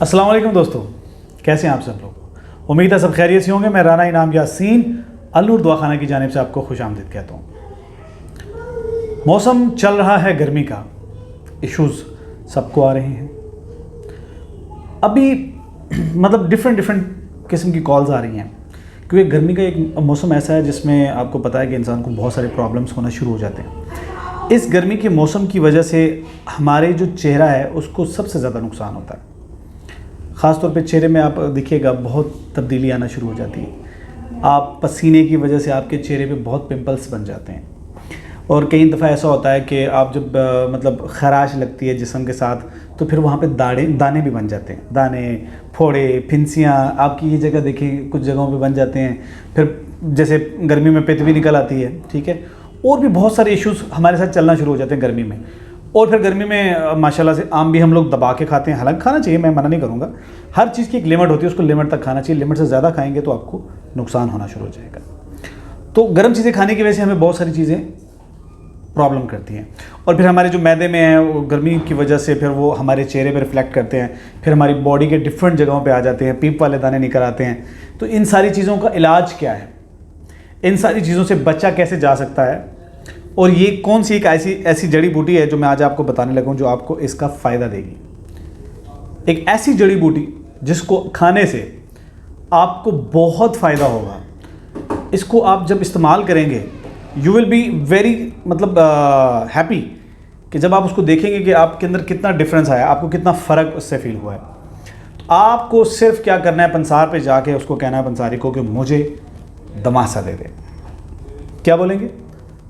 अस्सलाम वालेकुम दोस्तों, कैसे हैं आप सब लोग। उम्मीद है सब खैरियत से होंगे। मैं राना इनाम यासीन अल-नूर दवाखाना की जानिब से आपको खुशामदीद कहता हूँ। मौसम चल रहा है गर्मी का, इश्यूज़ सबको आ रहे हैं। अभी मतलब डिफरेंट किस्म की कॉल्स आ रही हैं, क्योंकि गर्मी का एक मौसम ऐसा है जिसमें आपको पता है कि इंसान को बहुत सारे प्रॉब्लम्स होना शुरू हो जाते हैं। इस गर्मी के मौसम की वजह से हमारे जो चेहरा है उसको सबसे ज़्यादा नुकसान होता है। ख़ास तौर पे चेहरे में आप देखिएगा बहुत तब्दीली आना शुरू हो जाती है। आप पसीने की वजह से आपके चेहरे पे बहुत पिंपल्स बन जाते हैं, और कई दफ़ा ऐसा होता है कि आप जब मतलब खराश लगती है जिस्म के साथ, तो फिर वहाँ पे दाने भी बन जाते हैं। दाने, फोड़े, फिंसियाँ आपकी ये जगह देखिए कुछ जगहों पे बन जाते हैं। फिर जैसे गर्मी में पित्त भी निकल आती है, ठीक है। और भी बहुत सारे इश्यूज़ हमारे साथ चलना शुरू हो जाते हैं गर्मी में। और फिर गर्मी में माशाल्लाह से आम भी हम लोग दबा के खाते हैं। हालांकि खाना चाहिए, मैं मना नहीं करूँगा। हर चीज़ की एक लिमिट होती है, उसको लिमिट तक खाना चाहिए। लिमिट से ज़्यादा खाएंगे तो आपको नुकसान होना शुरू हो जाएगा। तो गर्म चीज़ें खाने की वजह से हमें बहुत सारी चीज़ें प्रॉब्लम करती हैं, और फिर हमारे जो मैदे में है वो गर्मी की वजह से फिर वो हमारे चेहरे पर रिफ्लेक्ट करते हैं। फिर हमारी बॉडी के डिफरेंट जगहों पे आ जाते हैं, पीप वाले दाने निकल आते हैं। तो इन सारी चीज़ों का इलाज क्या है, इन सारी चीज़ों से बचा कैसे जा सकता है, और ये कौन सी एक ऐसी जड़ी बूटी है जो मैं आज आपको बताने लगा हूँ जो आपको इसका फ़ायदा देगी। एक ऐसी जड़ी बूटी जिसको खाने से आपको बहुत फ़ायदा होगा। इसको आप जब इस्तेमाल करेंगे यू विल बी वेरी मतलब हैप्पी कि जब आप उसको देखेंगे कि आपके अंदर कितना डिफरेंस आया, आपको कितना फ़र्क उससे फील हुआ है। तो आपको सिर्फ क्या करना है, पंसार पे जाके उसको कहना है पंसारी को कि मुझे दमासा दे दे। क्या बोलेंगे?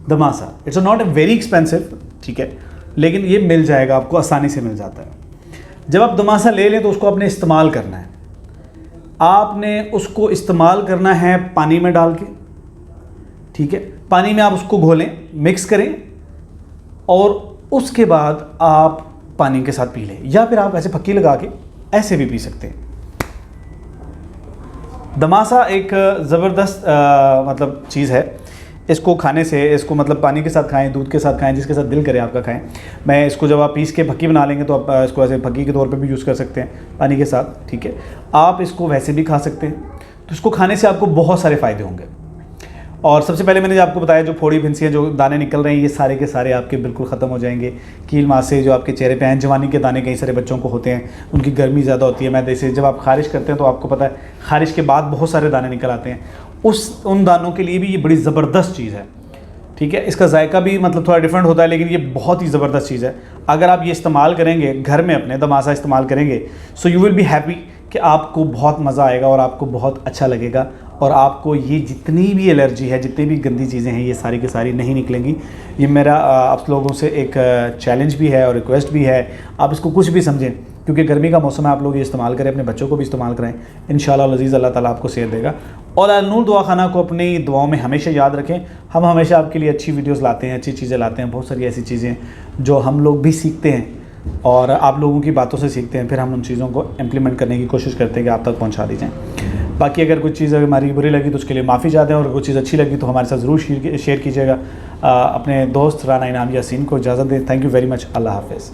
दमासा। It's not a very expensive, ठीक है, लेकिन ये मिल जाएगा आपको, आसानी से मिल जाता है। जब आप दमासा ले लें तो उसको आपने इस्तेमाल करना है। आपने उसको इस्तेमाल करना है पानी में डाल के, ठीक है। पानी में आप उसको घोलें, मिक्स करें, और उसके बाद आप पानी के साथ पी लें, या फिर आप ऐसे फक्की लगा के ऐसे भी पी सकते हैं। दमासा एक ज़बरदस्त मतलब चीज़ है। इसको खाने से, इसको मतलब पानी के साथ खाएं, दूध के साथ खाएं, जिसके साथ दिल करे आपका खाएं। मैं इसको जब आप पीस के फक्की बना लेंगे तो आप इसको ऐसे फक्की के तौर पे भी यूज़ कर सकते हैं पानी के साथ, ठीक है। आप इसको वैसे भी खा सकते हैं। तो इसको खाने से आपको बहुत सारे फ़ायदे होंगे। और सबसे पहले मैंने आपको बताया जो फोड़ी फिंसियाँ जो दाने निकल रहे हैं, ये सारे के सारे आपके बिल्कुल ख़त्म हो जाएंगे। कील मासे जो आपके चेहरे पे हैं, जवानी के दाने कई सारे बच्चों को होते हैं, उनकी गर्मी ज़्यादा होती है मैदे से। जब आप खारिश करते हैं तो आपको पता है खारिश के बाद बहुत सारे दाने निकल आते हैं। उन दानों के लिए भी ये बड़ी ज़बरदस्त चीज़ है, ठीक है। इसका जायका भी मतलब थोड़ा डिफरेंट होता है, लेकिन ये बहुत ही ज़बरदस्त चीज़ है। अगर आप ये इस्तेमाल करेंगे घर में, अपने दमासा इस्तेमाल करेंगे, so you will be happy कि आपको बहुत मज़ा आएगा और आपको बहुत अच्छा लगेगा। और आपको ये जितनी भी एलर्जी है, जितनी भी गंदी चीज़ें हैं, ये सारी की सारी नहीं निकलेंगी। ये मेरा आप लोगों से एक चैलेंज भी है और रिक्वेस्ट भी है। आप इसको कुछ भी समझें, क्योंकि गर्मी का मौसम है, आप लोग ये इस्तेमाल करें, अपने बच्चों को भी इस्तेमाल कराएं। इंशाअल्लाह अज़ीज़ अल्लाह ताला आपको सेहत देगा। और अल-नूर दवाखाना को अपनी दुआओं में हमेशा याद रखें। हम हमेशा आपके लिए अच्छी वीडियोज़ लाते हैं, अच्छी चीज़ें लाते हैं। बहुत सारी ऐसी चीज़ें जो हम लोग भी सीखते हैं और आप लोगों की बातों से सीखते हैं, फिर हम उन चीज़ों को इम्प्लीमेंट करने की कोशिश करते हैं कि आप तक पहुँचा दी जाएँ। बाकी अगर कुछ चीज़ हमारी बुरी लगी तो उसके लिए माफ़ी चाहते हैं, और कुछ चीज़ अच्छी लगी तो हमारे साथ ज़रूर शेयर कीजिएगा। अपने दोस्त राना इनाम यासीन को इजाज़त दें। Thank you very much. अल्लाह हाफ़िज़।